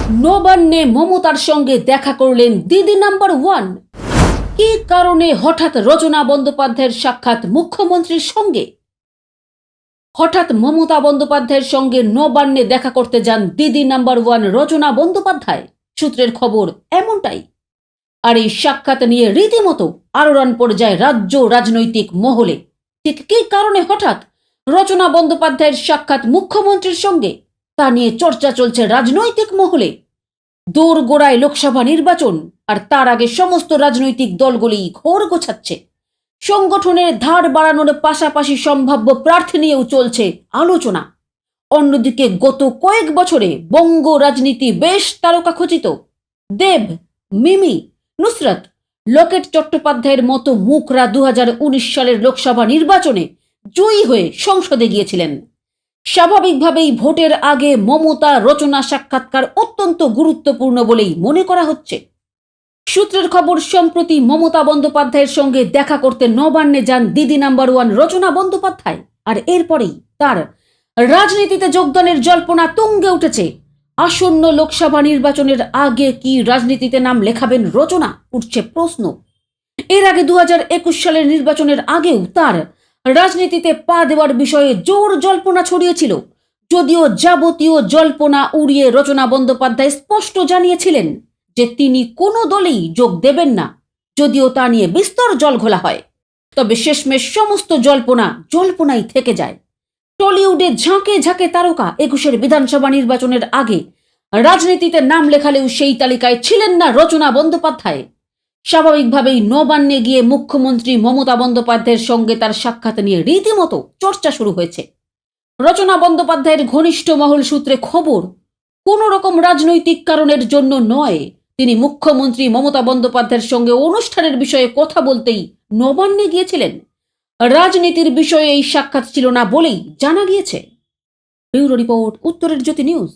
নবান্নে মমতার সঙ্গে দেখা করলেন দিদি নাম্বার ওয়ান। কি কারণে হঠাৎ রচনা বন্দ্যোপাধ্যায়ের সাক্ষাৎ মুখ্যমন্ত্রীর সঙ্গে? হঠাৎ মমতা বন্দ্যোপাধ্যায়ের সঙ্গে নবান্নে দেখা করতে যান দিদি নাম্বার ওয়ান রচনা বন্দ্যোপাধ্যায়। সূত্রের খবর এমনটাই। আর এই সাক্ষাৎ নিয়ে রীতিমতো আলোড়ন পড়ে যায় রাজ্য রাজনৈতিক মহলে। ঠিক কি কারণে হঠাৎ রচনা বন্দ্যোপাধ্যায়ের সাক্ষাৎ মুখ্যমন্ত্রীর সঙ্গে, তা নিয়ে চর্চা চলছে রাজনৈতিক মহলে। দোরগোড়ায় লোকসভা নির্বাচন, আর তার আগে সমস্ত রাজনৈতিক দলগুলি ঘোর গোছাচ্ছে। সংগঠনের ধার বাড়ানোর পাশাপাশি সম্ভাব্য প্রার্থী নিয়েও চলছে আলোচনা। অন্যদিকে গত কয়েক বছরে বঙ্গ রাজনীতি বেশ তারকাখচিত। দেব, মিমি, নুসরত, লকেট চট্টোপাধ্যায়ের মতো মুখরা 2019 সালের লোকসভা নির্বাচনে জয়ী হয়ে সংসদে গিয়েছিলেন। স্বাভাবিকভাবেই ভোটের আগে মমতা রচনা সাক্ষাৎকার অত্যন্ত গুরুত্বপূর্ণ বলেই মনে করা হচ্ছে। সূত্রের খবর, সম্প্রতি মমতা বন্দ্যোপাধ্যায়ের সঙ্গে দেখা করতে নবান্নে যান দিদি নাম্বার ওয়ান রচনা বন্দ্যোপাধ্যায়। আর এরপরেই তার রাজনীতিতে যোগদানের জল্পনা তুঙ্গে উঠেছে। আসন্ন লোকসভা নির্বাচনের আগে কি রাজনীতিতে নাম লেখাবেন রচনা, উঠছে প্রশ্ন। এর আগে 2021 সালের নির্বাচনের আগেও তার রাজনীতিতে পা দেওয়ার বিষয়ে জোর জল্পনা ছড়িয়েছিল। যদিও যাবতীয় জল্পনা উড়িয়ে রচনা বন্দ্যোপাধ্যায় স্পষ্ট জানিয়েছিলেন যে তিনি কোনো দলেই যোগ দেবেন না, যদিও তা নিয়ে বিস্তর জল ঘোলা হয়। তবে শেষমেশ সমস্ত জল্পনাই থেকে যায়। টলিউডে ঝাঁকে ঝাঁকে তারকা 21 বিধানসভা নির্বাচনের আগে রাজনীতিতে নাম লেখালেও সেই তালিকায় ছিলেন না রচনা বন্দ্যোপাধ্যায়। স্বাভাবিকভাবেই নবান্নে গিয়ে মুখ্যমন্ত্রী মমতা বন্দ্যোপাধ্যায়ের সঙ্গে তার সাক্ষাৎ নিয়ে রীতিমতো চর্চা শুরু হয়েছে। রচনা বন্দ্যোপাধ্যায়ের ঘনিষ্ঠ মহল সূত্রে খবর, কোনো রকম রাজনৈতিক কারণের জন্য নয়, তিনি মুখ্যমন্ত্রী মমতা বন্দ্যোপাধ্যায়ের সঙ্গে অনুষ্ঠানের বিষয়ে কথা বলতেই নবান্নে গিয়েছিলেন। রাজনীতির বিষয়ে এই সাক্ষাৎ ছিল না বলেই জানা গিয়েছে। ব্যুরো রিপোর্ট, উত্তরের জ্যোতি নিউজ।